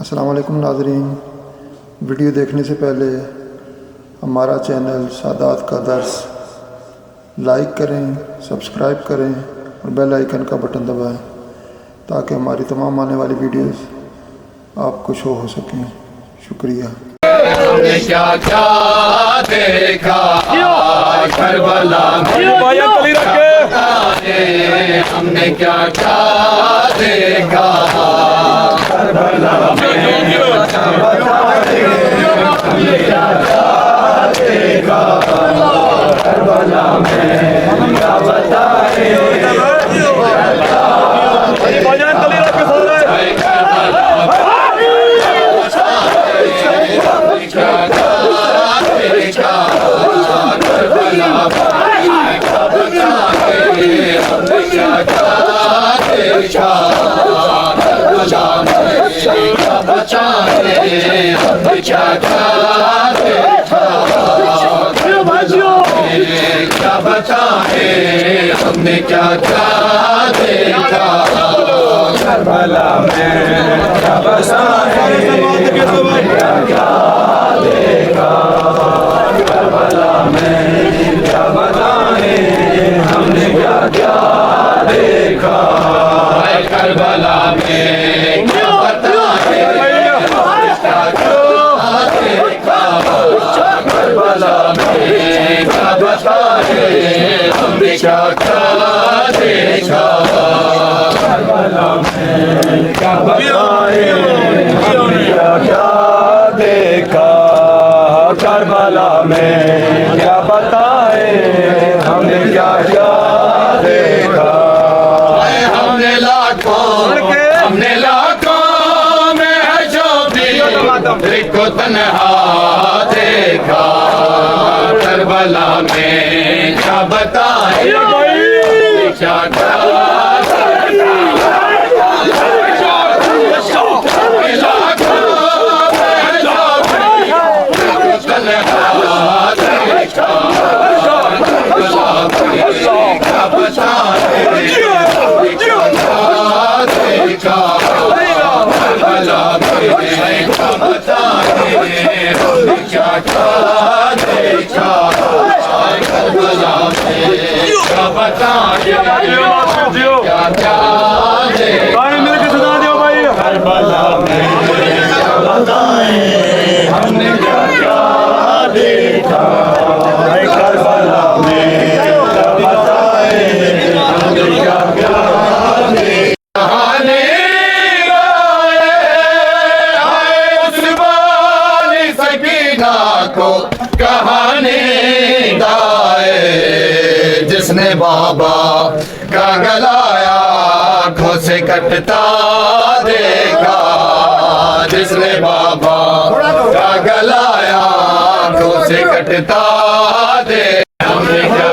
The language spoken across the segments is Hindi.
अस्सलाम वालेकुम नाज़रीन, वीडियो देखने से पहले हमारा चैनल सादात का दर्स लाइक करें, सब्सक्राइब करें और बेल आइकन का बटन दबाएं ताकि हमारी तमाम आने वाली वीडियोस आपको शो हो सकें। शुक्रिया। हमने क्या क्या देखा करबला में, हमने क्या क्या देखा करबला में, हमने क्या क्या देखा करबला में, क्या बताए क्या बताए हमने क्या क्या देखा करबला में, क्या बताए हमने क्या क्या देखा करबला में, क्या बताए हमने क्या क्या देखा करबला में, क्या बताए क्या क्या देखा करबला में, क्या बताए हमने क्या क्या देखा करबला में, क्या बताए हमने क्या क्या देखा करबला में, क्या बताए हमने क्या क्या देखा। हमने लाखों में है जो भी को तन्हा देखा करबला में, क्या बताए क्या क्या हमने क्या क्या देखा करबला में, क्या बताए हमने क्या क्या देखा। उस वाली सकीना को कहानी गाए जिसने बाबा का गलाया आँखों से कटता देखा, जिसने बाबा का गलाया आँखों से कटता देखा। हमने क्या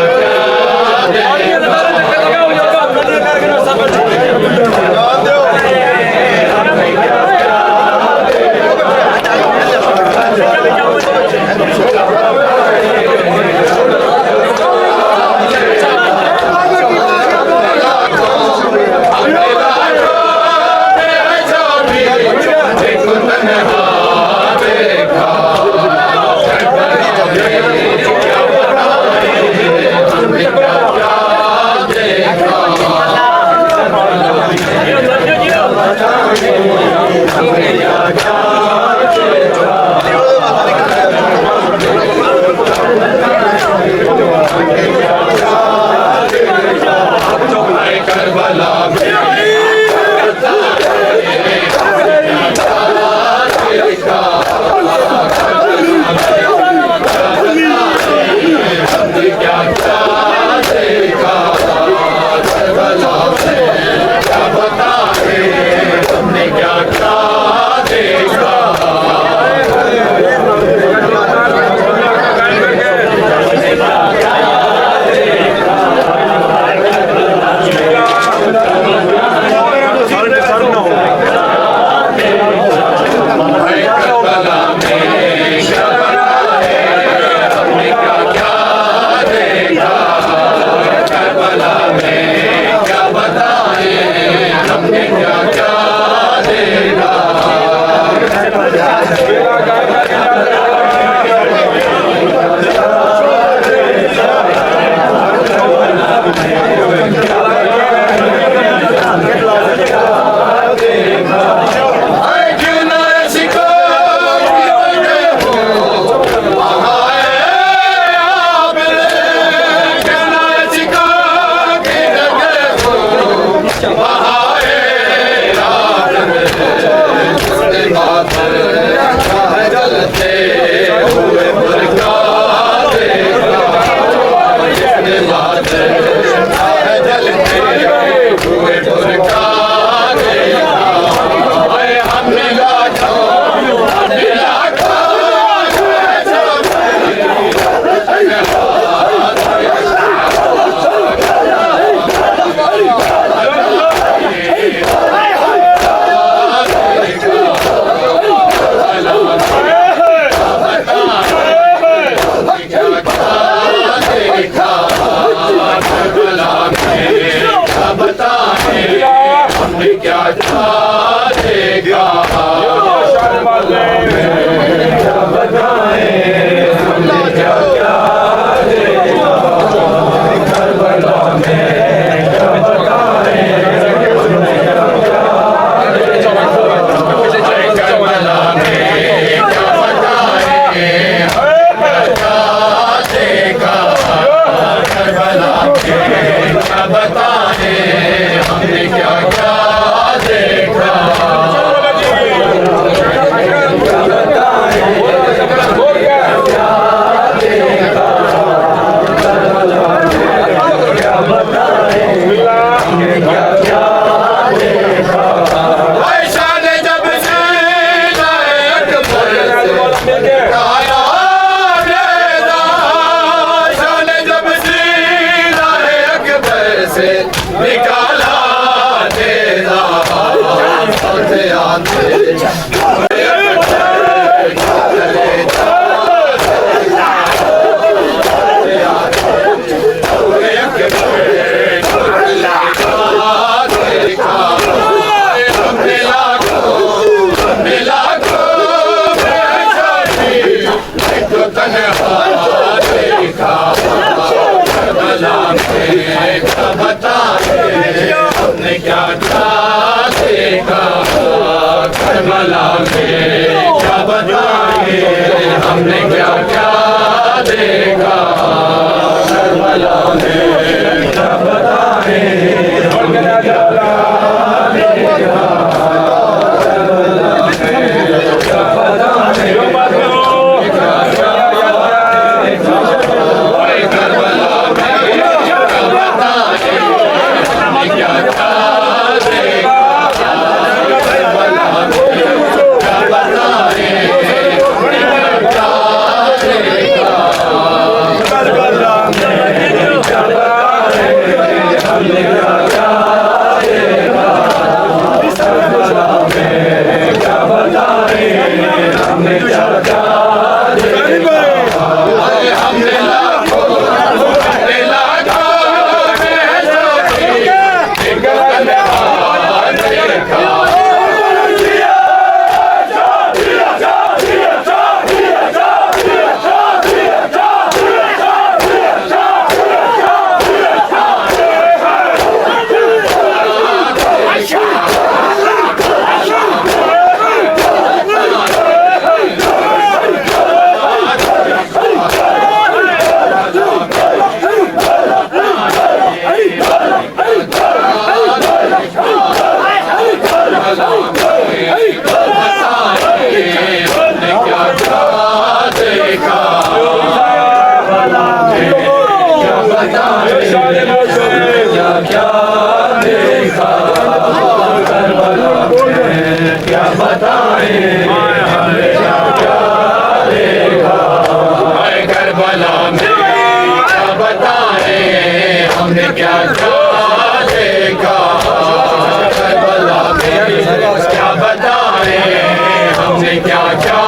हमने क्या क्या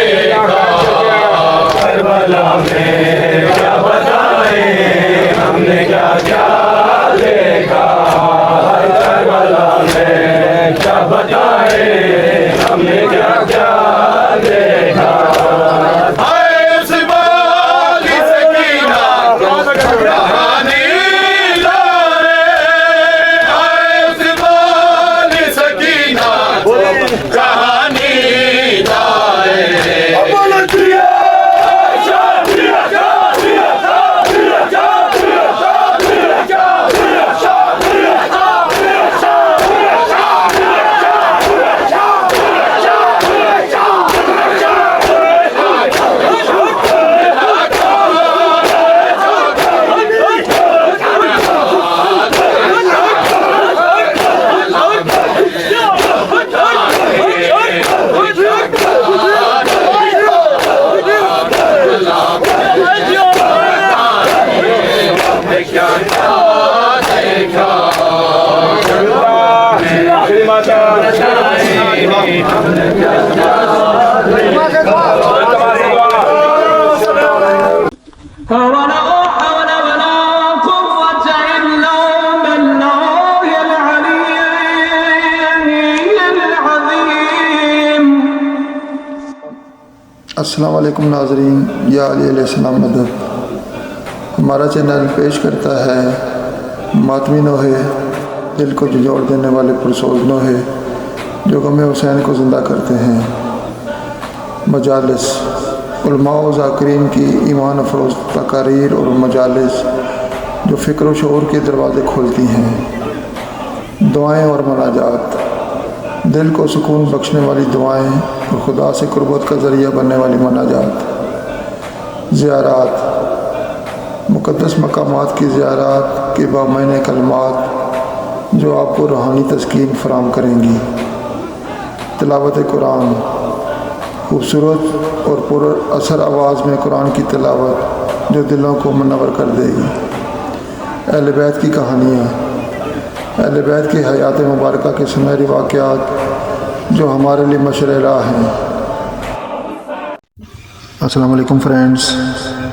देखा करबला में, क्या बताए हमने क्या क्या देखा करबला में, क्या बताए हमने क्या अस्सलाम वालेकुम नाज़रीन, या अली अलैहिस्सलाम मदद। हमारा चैनल पेश करता है मातमी नोहे, दिल को झंझोड़ देने वाले पुरसोज नोहे जो गम हुसैन को ज़िंदा करते हैं। मजालिस उलमा व ज़ाकिरीन की ईमान अफरोज़ तकारीर और मजालिस जो फ़िक्र व शऊर के दरवाज़े खोलती हैं। दुआएँ और मनाजात, दिल को सुकून बख्शने वाली दुआएँ और खुदा से कुर्बत का ज़रिया बनने वाली मनाजात। ज़ियारात, मुक़द्दस मकामात की ज़ियारात के बामैने कलमात जो आपको रूहानी तस्कीन फराम करेंगी। तिलावत कुरान, खूबसूरत और पुर असर आवाज़ में कुरान की तिलावत जो दिलों को मुनव्वर कर देगी। अहले बैत की कहानियाँ, अहले बैत की हयात मुबारका के सुनहरी वाक़यात जो हमारे लिए मशरे राह हैं। अस्सलाम वालेकुम फ्रेंड्स,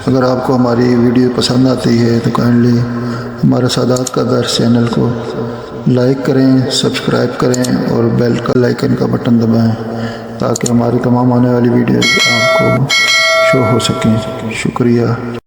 अगर आपको हमारी वीडियो पसंद आती है तो काइंडली हमारे सादात का दर्स चैनल को लाइक करें, सब्सक्राइब करें और बेल का आइकन का बटन दबाएं ताकि हमारी तमाम आने वाली वीडियो आपको शो हो सकें। शुक्रिया।